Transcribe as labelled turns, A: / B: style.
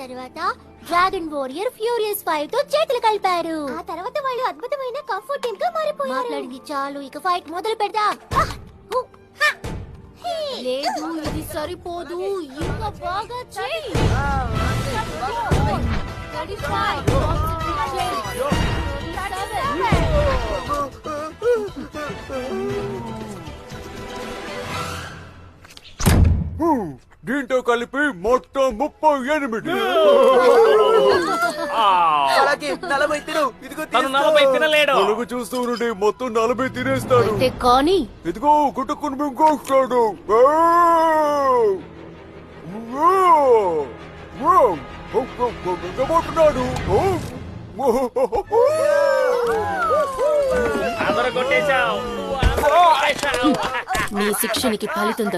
A: తర్వాత dragon warrior furious 5 తో చేతులు కలిపారు. ఆ తర్వాత వాళ్ళు అద్భుతమైన కంఫర్ట్ టీమ్ గా మారిపోయారు. మాట్లాడింది చాలు, ఇక ఫైట్ మొదలు పెడదాం. లేదు, ఇది సరిపోదు, ఇంకా బాగా చెయ్యి.
B: దీంతో కలిపి మొత్తం 38.
C: అలాగే 40 తిను. ఇదిగో
D: తను 40 తినలేడు.
B: తెలుగు చూస్తూ ఉండి మొత్తం 40 తినేస్తాడు.
A: అంతే కానీ
B: ఇదిగో గుట్టుకుని మింగొస్తాడు. మింగబోతున్నాడు.
D: అందరూ కొట్టేశావు.
A: నీ శిక్షణకి ఫలితం